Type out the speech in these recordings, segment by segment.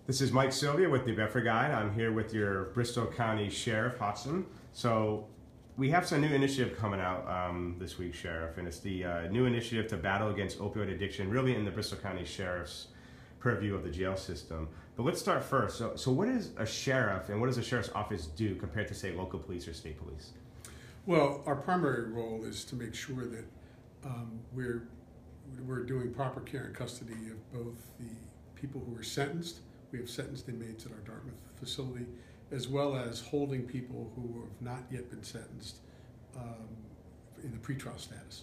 This is Mike Sylvia with the Bedford Guide. I'm here with your Bristol County Sheriff Hodgson. So we have some new initiative coming out this week, Sheriff, and it's the new initiative to battle against opioid addiction, really in the Bristol County Sheriff's purview of the jail system. But let's start first. So what is a sheriff and what does a sheriff's office do compared to, say, local police or state police? Well, our primary role is to make sure that we're doing proper care and custody of both the people who are sentenced. We have sentenced inmates at our Dartmouth facility, as well as holding people who have not yet been sentenced in the pretrial status.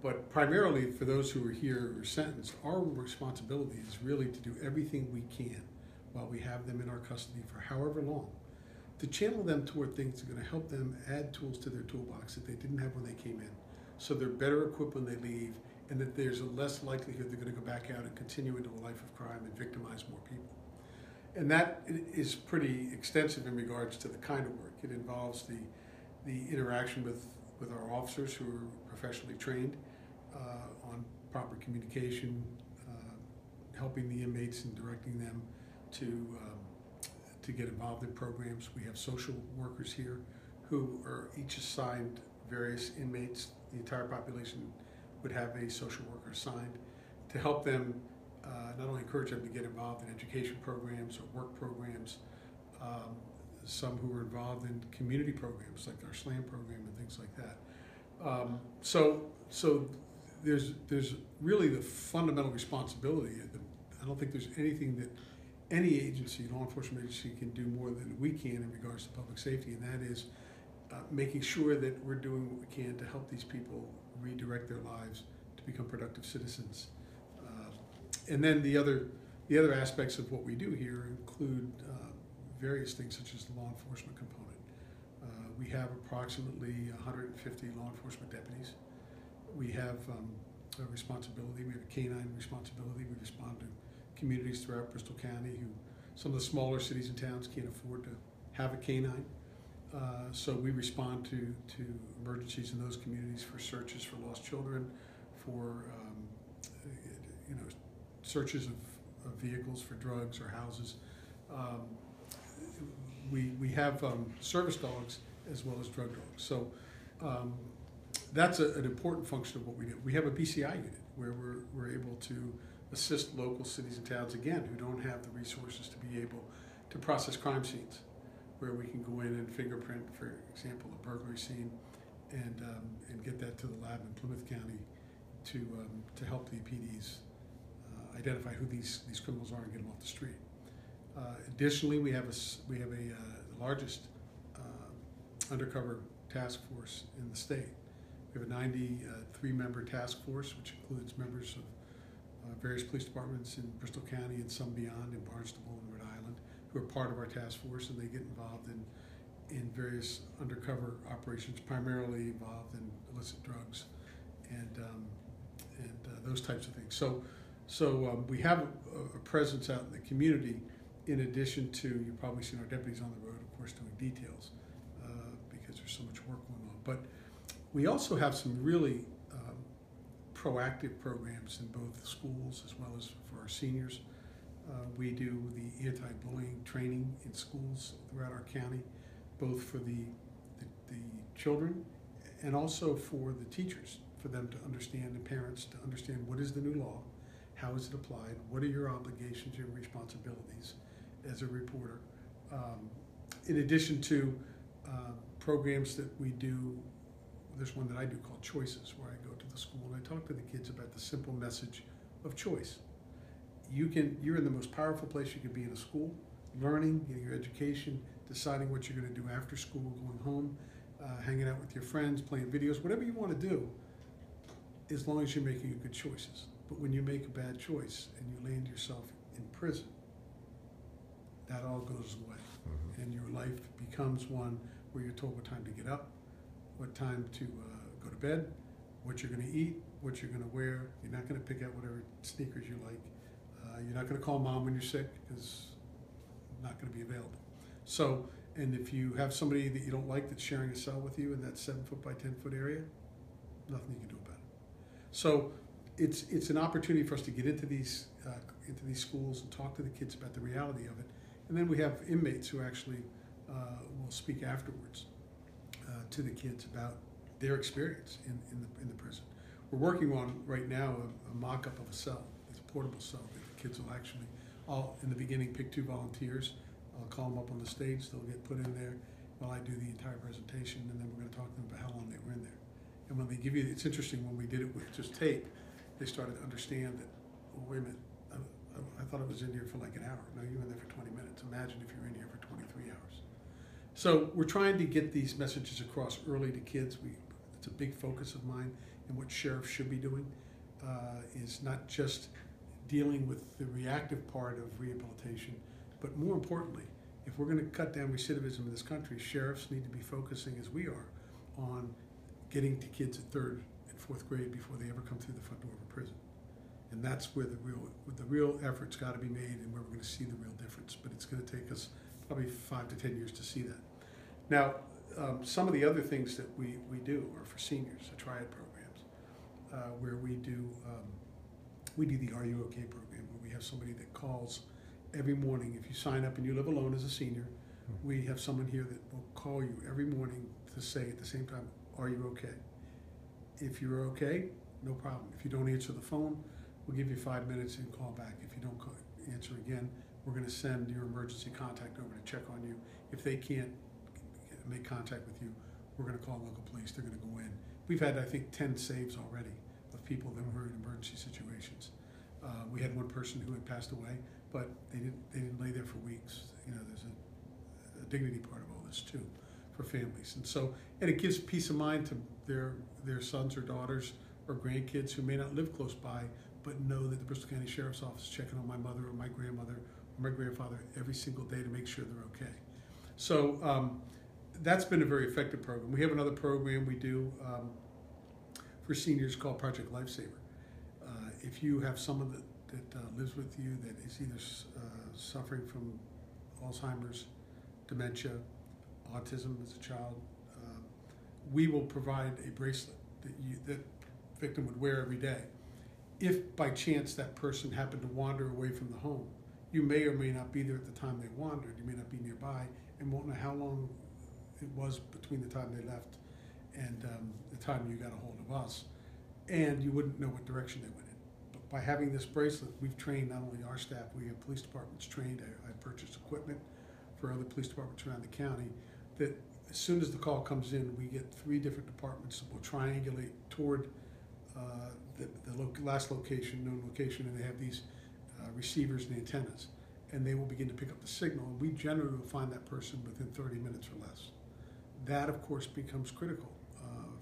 But primarily for those who are here or sentenced, our responsibility is really to do everything we can while we have them in our custody for however long, to channel them toward things that are going to help them add tools to their toolbox that they didn't have when they came in, so they're better equipped when they leave, and that there's a less likelihood they're going to go back out and continue into a life of crime and victimize more people. And that is pretty extensive in regards to the kind of work. It involves the interaction with our officers who are professionally trained on proper communication, helping the inmates and directing them to get involved in programs. We have social workers here who are each assigned various inmates. The entire population would have a social worker assigned to help them not only encourage them to get involved in education programs or work programs, some who are involved in community programs like our SLAM program and things like that. So there's really the fundamental responsibility. I don't think there's anything that any agency, law enforcement agency, can do more than we can in regards to public safety, and that is making sure that we're doing what we can to help these people redirect their lives to become productive citizens. And then the other aspects of what we do here include various things such as the law enforcement component. We have approximately 150 law enforcement deputies. We have a responsibility. We have a canine responsibility. We respond to communities throughout Bristol County who, some of the smaller cities and towns can't afford to have a canine. So we respond to emergencies in those communities for searches for lost children, for searches of vehicles for drugs or houses. We have service dogs as well as drug dogs. So that's an important function of what we do. We have a BCI unit where we're able to assist local cities and towns, again, who don't have the resources to be able to process crime scenes, where we can go in and fingerprint, for example, a burglary scene and get that to the lab in Plymouth County to help the PDs identify who these criminals are and get them off the street. Additionally, we have the largest undercover task force in the state. We have a 93-member task force, which includes members of various police departments in Bristol County and some beyond in Barnstable and Rhode Island, who are part of our task force, and they get involved in various undercover operations, primarily involved in illicit drugs and those types of things. So we have a presence out in the community, in addition to, you've probably seen our deputies on the road, of course, doing details because there's so much work going on. But we also have some really proactive programs in both schools as well as for our seniors. We do the anti-bullying training in schools throughout our county, both for the children and also for the teachers, for them to understand, and parents to understand what is the new law, how is it applied, what are your obligations, your responsibilities as a reporter. In addition to programs that we do, there's one that I do called Choices, where I go to the school and I talk to the kids about the simple message of choice. You're in the most powerful place you could be in a school, learning, getting your education, deciding what you're going to do after school, going home, hanging out with your friends, playing videos, whatever you want to do, as long as you're making good choices. But when you make a bad choice and you land yourself in prison, that all goes away. Mm-hmm. And your life becomes one where you're told what time to get up, what time to go to bed, what you're going to eat, what you're going to wear. You're not going to pick out whatever sneakers you like. You're not going to call mom when you're sick because it's not going to be available. So, and if you have somebody that you don't like that's sharing a cell with you in that 7-foot by 10-foot area, nothing you can do about it. So it's an opportunity for us to get into these schools and talk to the kids about the reality of it. And then we have inmates who actually will speak afterwards to the kids about their experience in the prison. We're working on right now a mock-up of a cell. It's a portable cell that the kids will actually, all in the beginning, pick 2 volunteers. I'll call them up on the stage. They'll get put in there while I do the entire presentation, and then we're going to talk to them about how long they were in there. And when they give you, it's interesting, when we did it with just tape, they started to understand that, well, wait a minute, I thought I was in here for like an hour. No, you were in there for 20 minutes. Imagine if you're in here for 23 hours. So we're trying to get these messages across early to kids. It's a big focus of mine, and what sheriffs should be doing is not just dealing with the reactive part of rehabilitation, but more importantly, if we're going to cut down recidivism in this country, sheriffs need to be focusing, as we are, on getting to kids at 3rd and 4th grade before they ever come through the front door of a prison. And that's where the real effort's got to be made, and where we're going to see the real difference. But it's going to take us probably 5 to 10 years to see that. Now, some of the other things that we do are for seniors, the triad programs, where we do the Are You OK program, where we have somebody that calls every morning. If you sign up and you live alone as a senior, we have someone here that will call you every morning to say at the same time, are you okay? If you're okay, no problem. If you don't answer the phone, we'll give you 5 minutes and call back. If you don't answer again, we're going to send your emergency contact over to check on you. If they can't make contact with you, we're going to call local police. They're going to go in. We've had, I think, 10 saves already of people that were in emergency situations. We had one person who had passed away, but they didn't lay there for weeks. You know, there's a dignity part of all this too, for families, and it gives peace of mind to their sons or daughters or grandkids who may not live close by, but know that the Bristol County Sheriff's Office is checking on my mother or my grandmother or my grandfather every single day to make sure they're okay. So that's been a very effective program. We have another program we do for seniors called Project Lifesaver. If you have someone that lives with you that is either suffering from Alzheimer's, dementia, autism as a child, we will provide a bracelet that victim would wear every day. If by chance that person happened to wander away from the home, you may or may not be there at the time they wandered. You may not be nearby and won't know how long it was between the time they left and the time you got a hold of us, and you wouldn't know what direction they went in. But by having this bracelet, we've trained not only our staff, we have police departments trained. I purchased equipment for other police departments around the county that as soon as the call comes in, we get 3 different departments that will triangulate toward the last location, known location, and they have these receivers and antennas, and they will begin to pick up the signal, and we generally will find that person within 30 minutes or less. That, of course, becomes critical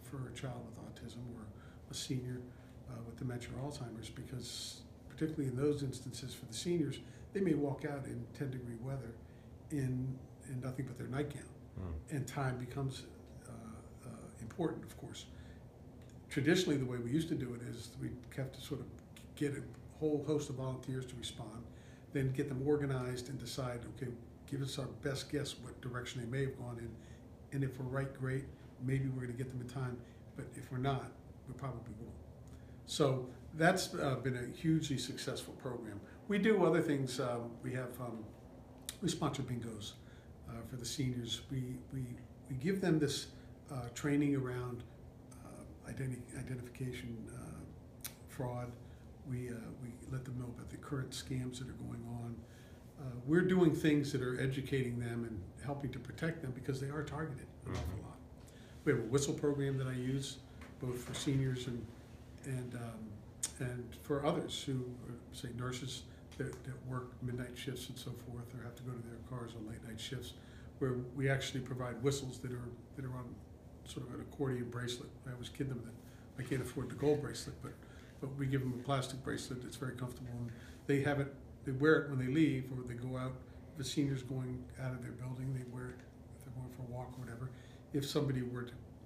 for a child with autism or a senior with dementia or Alzheimer's, because particularly in those instances for the seniors, they may walk out in 10-degree weather in nothing but their nightgown, and time becomes important, of course. Traditionally, the way we used to do it is we have to sort of get a whole host of volunteers to respond, then get them organized and decide, okay, give us our best guess what direction they may have gone in, and if we're right, great, maybe we're going to get them in time, but if we're not, we probably won't. So that's been a hugely successful program. We do other things. We sponsor bingos for the seniors. We give them this training around identification, fraud. We let them know about the current scams that are going on. We're doing things that are educating them and helping to protect them because they are targeted an awful lot. We have a whistle program that I use both for seniors and for others who are, say, nurses that work midnight shifts and so forth, or have to go to their cars on late night shifts, where we actually provide whistles that are on sort of an accordion bracelet. I always kid them that I can't afford the gold bracelet, but we give them a plastic bracelet that's very comfortable, and they have it. They wear it when they leave, or they go out. If a senior's going out of their building, they wear it if they're going for a walk or whatever. If somebody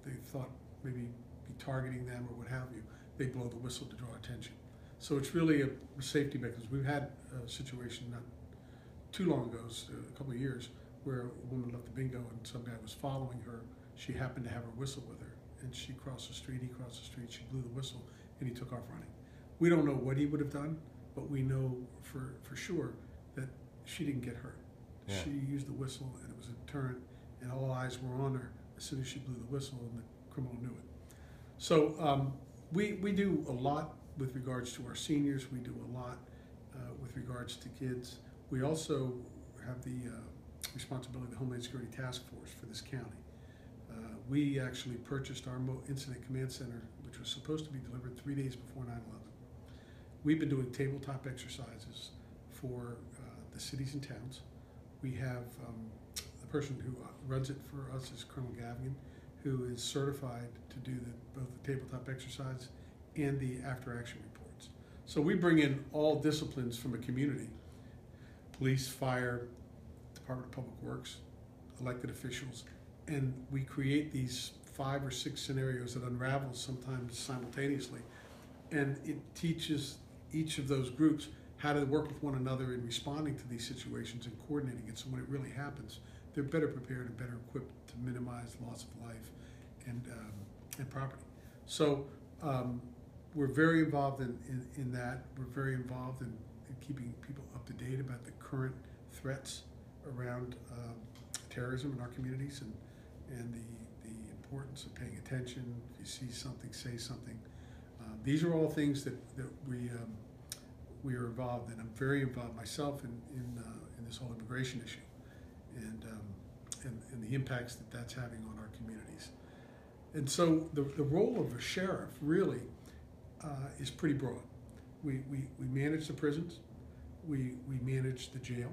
they thought maybe be targeting them or what have you, they blow the whistle to draw attention. So it's really a safety mechanism. We've had a situation not too long ago, a couple of years, where a woman left the bingo and some guy was following her. She happened to have her whistle with her, and she crossed the street, he crossed the street, she blew the whistle, and he took off running. We don't know what he would have done, but we know for sure that she didn't get hurt. Yeah. She used the whistle, and it was a deterrent, and all eyes were on her as soon as she blew the whistle, and the criminal knew it. So we do a lot with regards to our seniors. We do a lot with regards to kids. We also have the responsibility of the Homeland Security Task Force for this county. We actually purchased our Incident Command Center, which was supposed to be delivered 3 days before 9/11. We've been doing tabletop exercises for the cities and towns. We have the person who runs it for us is Colonel Gavigan, who is certified to do both the tabletop exercise and the after-action reports. So we bring in all disciplines from a community: police, fire, Department of Public Works, elected officials, and we create these 5 or 6 scenarios that unravel sometimes simultaneously, and it teaches each of those groups how to work with one another in responding to these situations and coordinating it, so when it really happens, they're better prepared and better equipped to minimize loss of life and property. So we're very involved in that. We're very involved in keeping people up to date about the current threats around terrorism in our communities, and the importance of paying attention. If you see something, say something. These are all things that we are involved in. I'm very involved myself in this whole immigration issue, and the impacts that that's having on our communities. And so the role of a sheriff really is pretty broad. We manage the prisons, we manage the jail,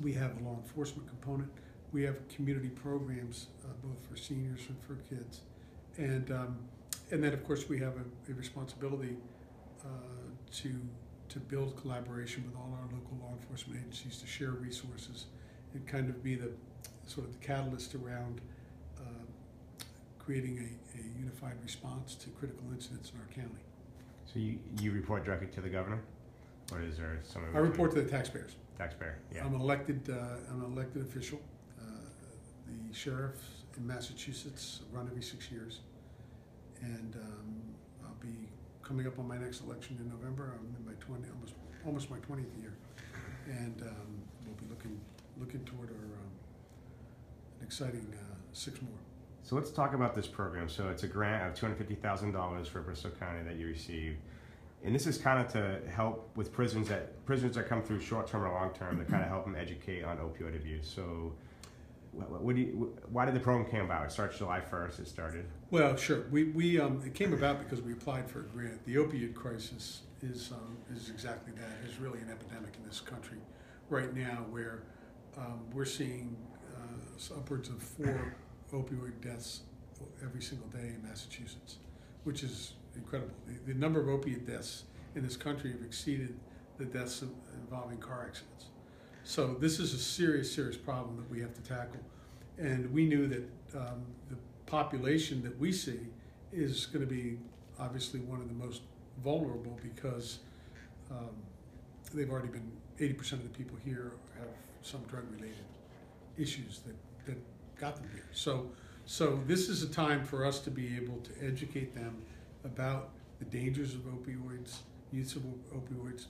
we have a law enforcement component, we have community programs both for seniors and for kids, and then of course we have a responsibility to build collaboration with all our local law enforcement agencies to share resources and kind of be the sort of the catalyst around creating a unified response to critical incidents in our county. So you report directly to the governor, or is there some? I report to the taxpayers. Taxpayer, yeah. I'm an elected official. The sheriffs in Massachusetts run every 6 years, and I'll be coming up on my next election in November. I'm in my almost my 20th year, and we'll be looking toward an exciting 6 more. So let's talk about this program. So it's a grant of $250,000 for Bristol County that you receive, and this is kind of to help with prisoners that come through short-term or long-term, to kind of help them educate on opioid abuse. So why did the program come about? It starts July 1st. It started. Well, sure. We it came about because we applied for a grant. The opioid crisis is exactly that. It's really an epidemic in this country right now, where we're seeing upwards of 4 opioid deaths every single day in Massachusetts, which is incredible. The number of opiate deaths in this country have exceeded the deaths involving car accidents. So this is a serious problem that we have to tackle. And we knew that the population that we see is going to be obviously one of the most vulnerable, because they've already been, 80% of the people here have some drug-related issues that got them here. So this is a time for us to be able to educate them about the dangers of opioids, use of opioids.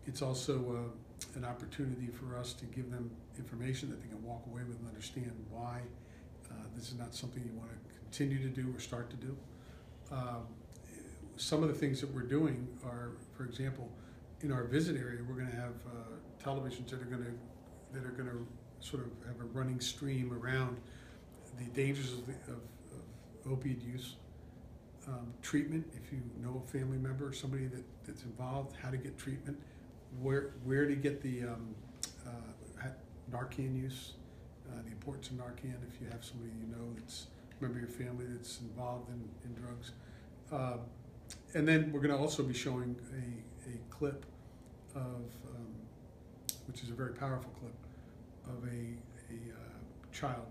It's also an opportunity for us to give them information that they can walk away with and understand why this is not something you want to continue to do or start to do. Some of the things that we're doing are, for example, in our visit area, we're going to have televisions that are going to sort of have a running stream around the dangers of opioid use, treatment. If you know a family member or somebody that's involved, how to get treatment, where to get the Narcan use, the importance of Narcan if you have somebody you know that's a member of your family that's involved in drugs. And then we're going to also be showing a clip of, which is a very powerful clip, of a child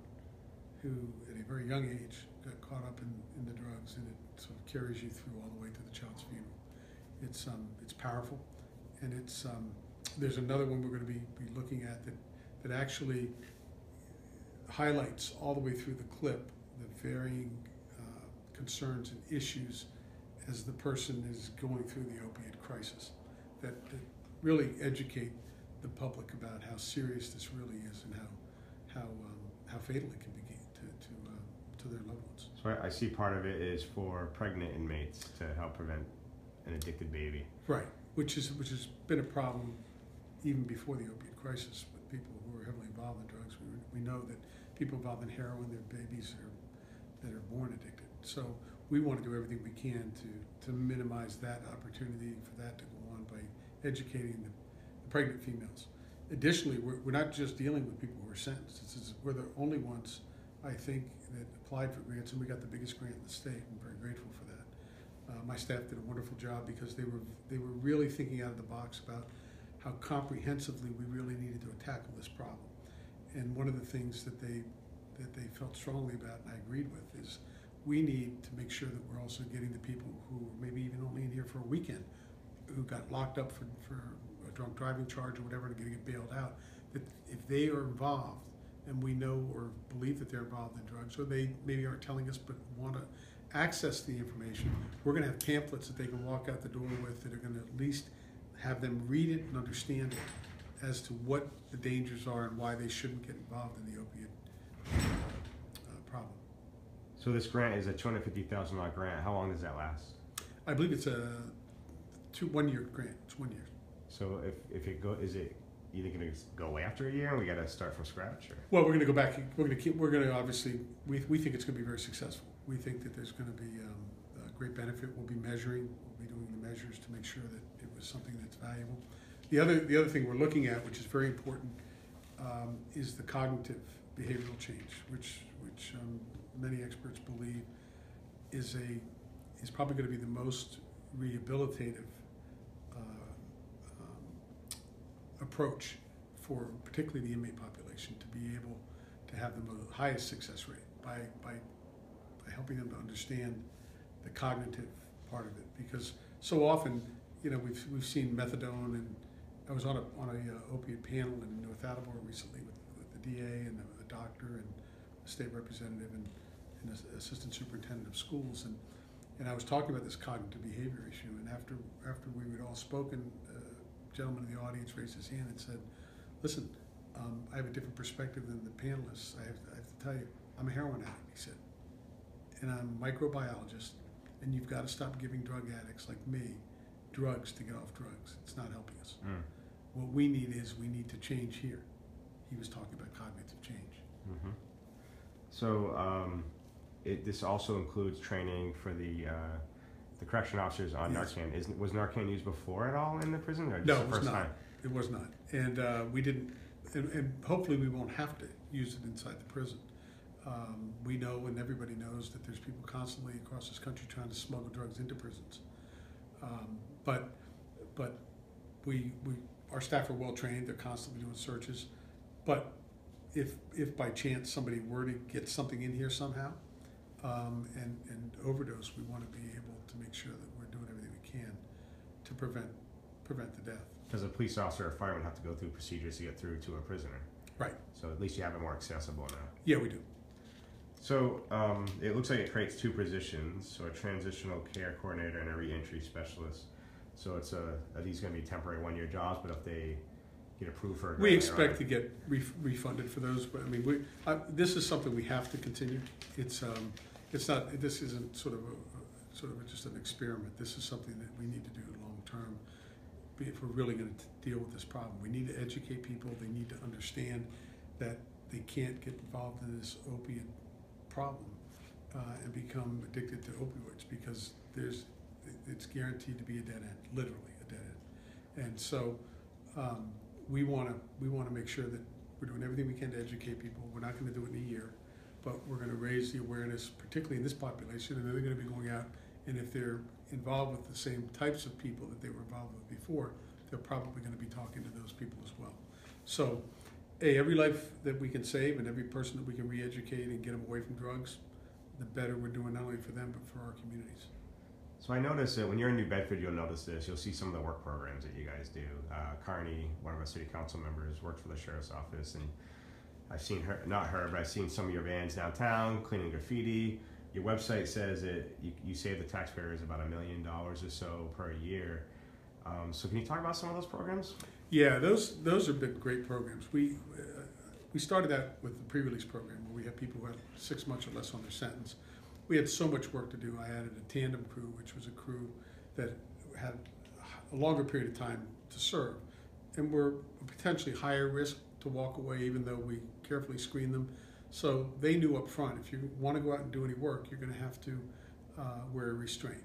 who at a very young age got caught up in the drugs, and it sort of carries you through all the way to the child's funeral. It's powerful, and there's another one we're going to be looking at that actually highlights all the way through the clip the varying concerns and issues as the person is going through the opiate crisis, that really educate the public about how serious this really is and how fatal it can be to their loved ones. So I see part of it is for pregnant inmates to help prevent an addicted baby. Right, which has been a problem even before the opiate crisis with people who are heavily involved in drugs. We know that people involved in heroin, their babies that are born addicted. So we want to do everything we can to minimize that opportunity for that to go on by educating the pregnant females. Additionally, we're not just dealing with people who are sentenced. We're the only ones, I think, that applied for grants, and we got the biggest grant in the state. I'm very grateful for that. My staff did a wonderful job because they were really thinking out of the box about how comprehensively we really needed to tackle this problem. And one of the things that they felt strongly about, and I agreed with, is we need to make sure that we're also getting the people who are maybe even only in here for a weekend, who got locked up for a drunk driving charge or whatever, and getting bailed out, that if they are involved, and we know or believe that they're involved in drugs, or they maybe aren't telling us but want to access the information, we're going to have pamphlets that they can walk out the door with that are going to at least have them read it and understand it as to what the dangers are and why they shouldn't get involved in the opiate problem. So this grant is a $250,000 grant. How long does that last? I believe it's a 1-year grant. It's 1 year. So if it go, is it either going to go away after a year, and we got to start from scratch? Or? Well, we're going to go back. We're going to obviously. We think it's going to be very successful. We think that there's going to be a great benefit. We'll be measuring. We'll be doing the measures to make sure that it was something that's valuable. The other thing we're looking at, which is very important, is the cognitive behavioral change, which many experts believe is probably going to be the most rehabilitative approach for particularly the inmate population, to be able to have the highest success rate by helping them to understand the cognitive part of it. Because so often, we've seen methadone, and I was on a opiate panel in North Attleboro recently with the DA and a doctor and a state representative and an assistant superintendent of schools, and I was talking about this cognitive behavior issue, and after we had all spoken, a gentleman in the audience raised his hand and said, "Listen, I have a different perspective than the panelists. I have to tell you, I'm a heroin addict," he said, "and I'm a microbiologist, and you've got to stop giving drug addicts like me drugs to get off drugs. It's not helping us. What we need to change here." He was talking about cognitive change. Mm-hmm. So this also includes training for the correction officers on Narcan. Was Narcan used before at all in the prison, or just No, the first time? It was not. And we didn't, and hopefully we won't have to use it inside the prison. We know, and everybody knows, that there's people constantly across this country trying to smuggle drugs into prisons. But our staff are well trained. They're constantly doing searches. But if by chance somebody were to get something in here somehow and overdose, we want to be able to make sure that we're doing everything we can to prevent the death. Because a police officer or fireman have to go through procedures to get through to a prisoner. Right. So at least you have it more accessible now. Yeah, we do. So it looks like it creates 2 positions, so a transitional care coordinator and a reentry specialist. So are these going to be temporary 1-year jobs, but if they get approved for a grant, we expect to get refunded for those, but I mean, this is something we have to continue. It's not. This isn't sort of just an experiment. This is something that we need to do long term if we're really going to deal with this problem. We need to educate people. They need to understand that they can't get involved in this opiate problem and become addicted to opioids, because it's guaranteed to be a dead end, literally a dead end. And so we want to make sure that we're doing everything we can to educate people. We're not going to do it in a year, but we're going to raise the awareness, particularly in this population, and then they're going to be going out, and if they're involved with the same types of people that they were involved with before, they're probably going to be talking to those people as well. So, every life that we can save and every person that we can re-educate and get them away from drugs, the better we're doing, not only for them, but for our communities. So I noticed that when you're in New Bedford, you'll notice this. You'll see some of the work programs that you guys do. Carney, one of our city council members, works for the sheriff's office, and I've seen her, not her, but I've seen some of your vans downtown cleaning graffiti. your website says you save the taxpayers about $1 million or so per year. So can you talk about some of those programs? Yeah, those have been great programs. We started that with the pre-release program, where we had people who had 6 months or less on their sentence. We had so much work to do. I added a tandem crew, which was a crew that had a longer period of time to serve, and were potentially higher risk to walk away, even though we carefully screened them. So they knew up front, if you want to go out and do any work, you're going to have to wear a restraint.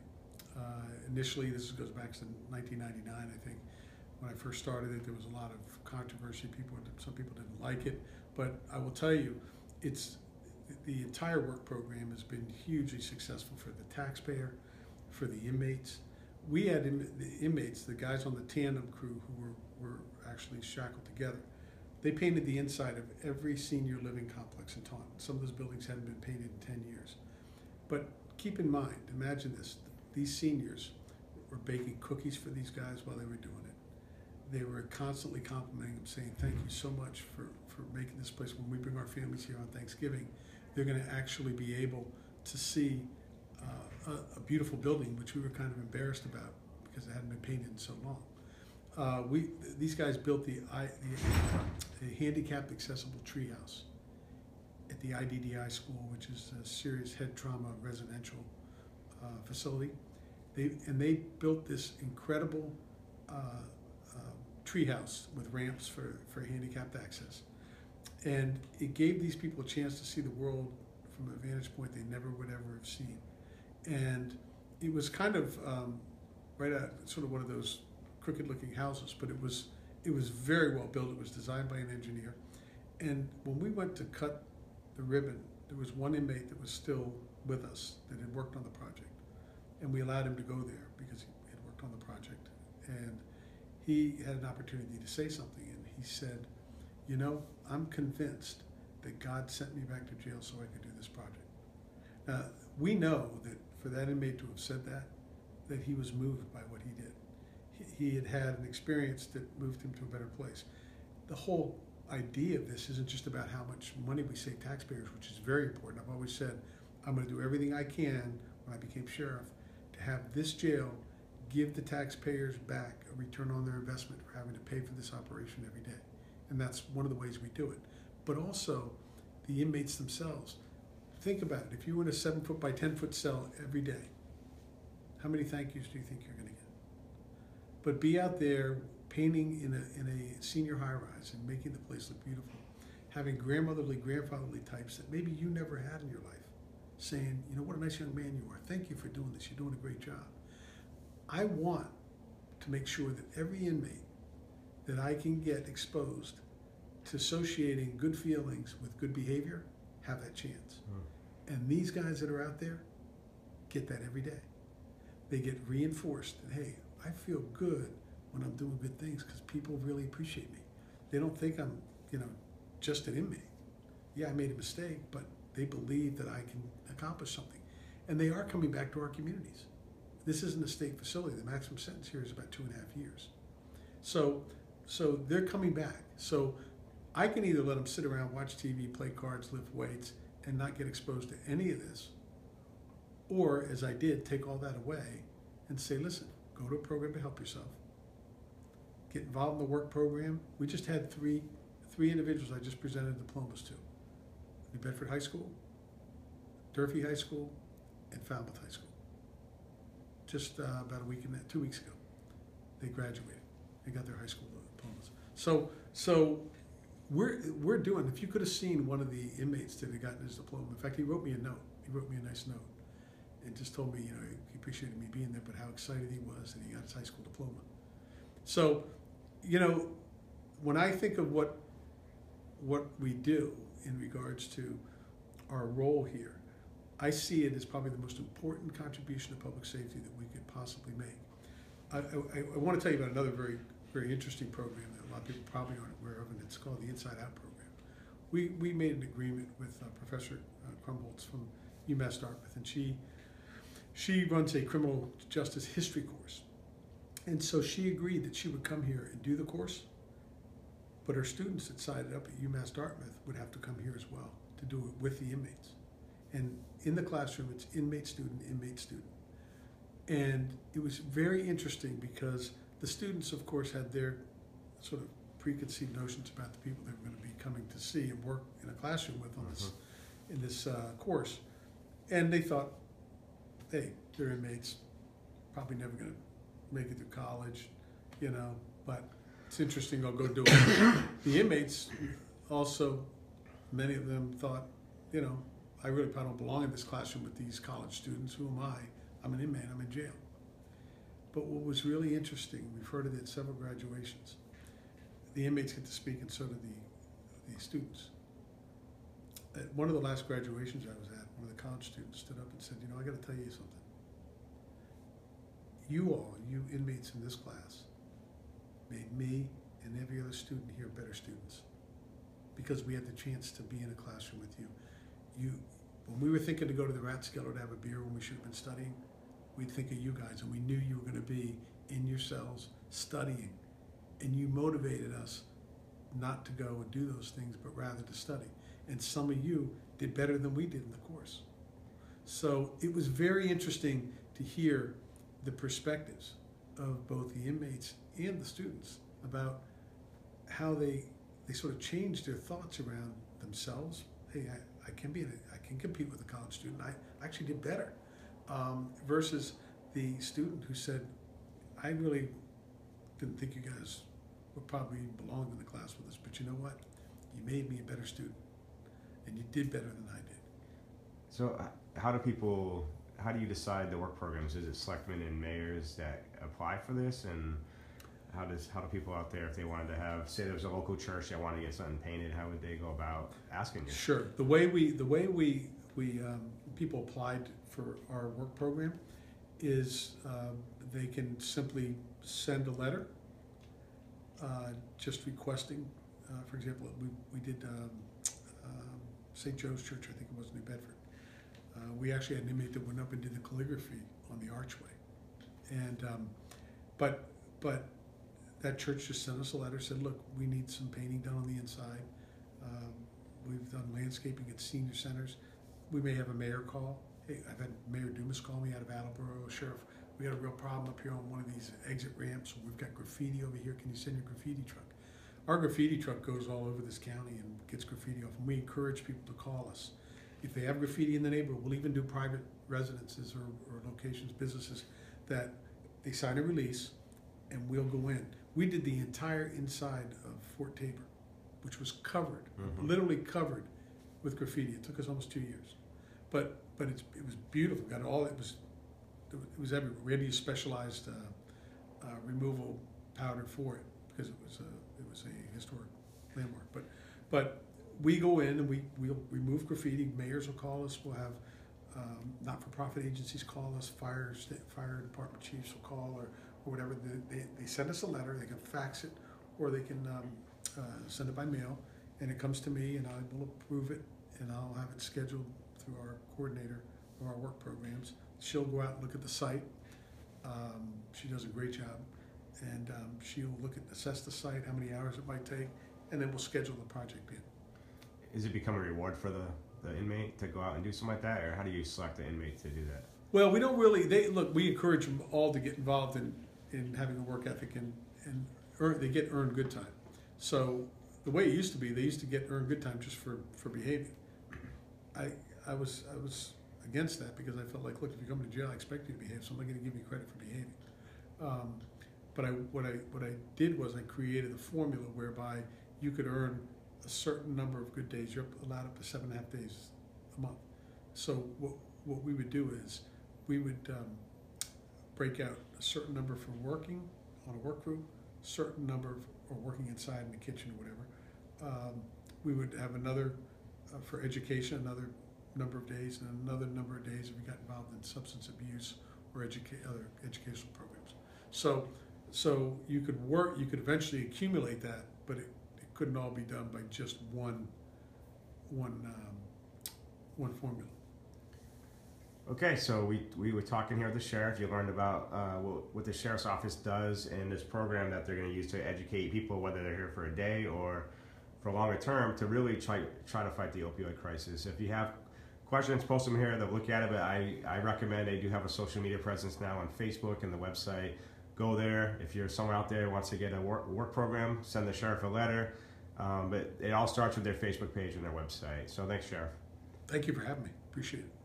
Initially, this goes back to 1999, I think. When I first started it, there was a lot of controversy. Some people didn't like it, but I will tell you, the entire work program has been hugely successful for the taxpayer, for the inmates. We had the inmates, the guys on the tandem crew who were actually shackled together. They painted the inside of every senior living complex in Taunton. Some of those buildings hadn't been painted in 10 years. But keep in mind, imagine this, these seniors were baking cookies for these guys while they were doing it. They were constantly complimenting them, saying, thank you so much for making this place. When we bring our families here on Thanksgiving, they're going to actually be able to see a beautiful building, which we were kind of embarrassed about because it hadn't been painted in so long. These guys built the handicapped accessible treehouse at the IDDI school, which is a serious head trauma residential facility. They built this incredible treehouse with ramps for handicapped access. And it gave these people a chance to see the world from a vantage point they never would ever have seen. And it was kind of right at sort of one of those crooked-looking houses, but it was very well built. It was designed by an engineer. And when we went to cut the ribbon, there was one inmate that was still with us that had worked on the project. And we allowed him to go there because he had worked on the project. And he had an opportunity to say something, and he said, you know, I'm convinced that God sent me back to jail so I could do this project. Now, we know that for that inmate to have said that he was moved by what he did. He had had an experience that moved him to a better place. The whole idea of this isn't just about how much money we save taxpayers, which is very important. I've always said, I'm going to do everything I can when I became sheriff to have this jail give the taxpayers back a return on their investment for having to pay for this operation every day. And that's one of the ways we do it. But also, the inmates themselves. Think about it. If you were in a 7-foot by 10-foot cell every day, how many thank yous do you think you're going to get? But be out there painting in a senior high-rise and making the place look beautiful, having grandfatherly types that maybe you never had in your life, saying, you know, what a nice young man you are. Thank you for doing this. You're doing a great job. I want to make sure that every inmate that I can get exposed to associating good feelings with good behavior have that chance. And these guys that are out there get that every day. They get reinforced that, hey, I feel good when I'm doing good things because people really appreciate me. They don't think I'm, just an inmate. Yeah, I made a mistake, but they believe that I can accomplish something. And they are coming back to our communities. This isn't a state facility. The maximum sentence here is about 2.5 years. So they're coming back. So I can either let them sit around, watch TV, play cards, lift weights, and not get exposed to any of this, or, as I did, take all that away and say, listen, go to a program to help yourself. Get involved in the work program. We just had three individuals I just presented diplomas to. New Bedford High School, Durfee High School, and Falmouth High School. Just about 2 weeks ago, they graduated. They got their high school diplomas. So we're doing. If you could have seen one of the inmates that had gotten his diploma. In fact, he wrote me a note. He wrote me a nice note, and just told me, he appreciated me being there, but how excited he was that he got his high school diploma. So, when I think of what we do in regards to our role here, I see it as probably the most important contribution to public safety that we could possibly make. I want to tell you about another very, very interesting program that a lot of people probably aren't aware of, and it's called the Inside Out program. We made an agreement with Professor Krumholtz from UMass Dartmouth, and she runs a criminal justice history course. And so she agreed that she would come here and do the course, but her students that signed up at UMass Dartmouth would have to come here as well to do it with the inmates. And in the classroom, it's inmate, student, inmate, student. And it was very interesting because the students, of course, had their sort of preconceived notions about the people they were going to be coming to see and work in a classroom with on this, in this course. And they thought, hey, they're inmates, probably never going to make it through college, you know, but it's interesting, I'll go do it. The inmates also, many of them thought, you know, I really probably don't belong in this classroom with these college students. Who am I? I'm an inmate, I'm in jail. But what was really interesting, we've heard of it at several graduations, the inmates get to speak and so do the students. At one of the last graduations I was at, one of the college students stood up and said, you know, I got to tell you something. You all, you inmates in this class, made me and every other student here better students because we had the chance to be in a classroom with you. When we were thinking to go to the Rathskeller to have a beer when we should have been studying, we'd think of you guys, and we knew you were going to be in your cells studying, and you motivated us not to go and do those things, but rather to study. And some of you did better than we did in the course. So it was very interesting to hear the perspectives of both the inmates and the students about how they sort of changed their thoughts around themselves. Hey, I can compete with a college student. I actually did better. Versus the student who said, I really didn't think you guys would probably belong in the class with us, but you know what? You made me a better student, and you did better than I did. So how do you decide the work programs? Is it selectmen and mayors that apply for this? And how do people out there, if they wanted to have, say there was a local church that wanted to get something painted, how would they go about asking you? Sure. The way we people applied for our work program is they can simply send a letter just requesting, for example, we did St. Joe's Church, I think it was, New Bedford. We actually had an inmate that went up and did the calligraphy on the archway. And but that church just sent us a letter, said, look, we need some painting done on the inside. We've done landscaping at senior centers. We may have a mayor call. Hey, I've had Mayor Dumas call me out of Attleboro. Sheriff, we got a real problem up here on one of these exit ramps. We've got graffiti over here. Can you send your graffiti truck? Our graffiti truck goes all over this county and gets graffiti off. And we encourage people to call us. If they have graffiti in the neighborhood, we'll even do private residences or locations, businesses, that they sign a release and we'll go in. We did the entire inside of Fort Tabor, which was covered, literally covered with graffiti. It took us almost 2 years, but it was beautiful. Got all it was everywhere. We had to use specialized removal powder for it because it was a historic landmark. But we go in and we'll remove graffiti. Mayors will call us. We'll have not-for-profit agencies call us. Fire department chiefs will call or whatever. They send us a letter. They can fax it or they can send it by mail, and it comes to me, and I will approve it, and I'll have it scheduled through our coordinator of our work programs. She'll go out and look at the site. She does a great job, and she'll assess the site, how many hours it might take, and then we'll schedule the project in. Is it become a reward for the inmate to go out and do something like that, or how do you select the inmate to do that? Well, we don't really. We encourage them all to get involved in having a work ethic and they get earned good time. So the way it used to be, they used to get earned good time just for behaving. I was against that because I felt like, look, if you come to jail, I expect you to behave, so I'm not going to give you credit for behaving. But what I did was I created a formula whereby you could earn a certain number of good days. You're allowed up to 7.5 days a month. So what we would do is we would break out a certain number for working on a work group, certain number for working inside in the kitchen or whatever. We would have another for education, another number of days, and another number of days if we got involved in substance abuse or other educational programs. So you could eventually accumulate that, but it couldn't all be done by just one formula. Okay, so we were talking here with the sheriff. You learned about what the sheriff's office does and this program that they're going to use to educate people, whether they're here for a day or for longer term, to really try to fight the opioid crisis. If you have questions, post them here. They'll look at it, but I recommend they do have a social media presence now on Facebook and the website. Go there. If you're somewhere out there who wants to get a work program, send the sheriff a letter. But it all starts with their Facebook page and their website. So thanks, Sheriff. Thank you for having me. Appreciate it.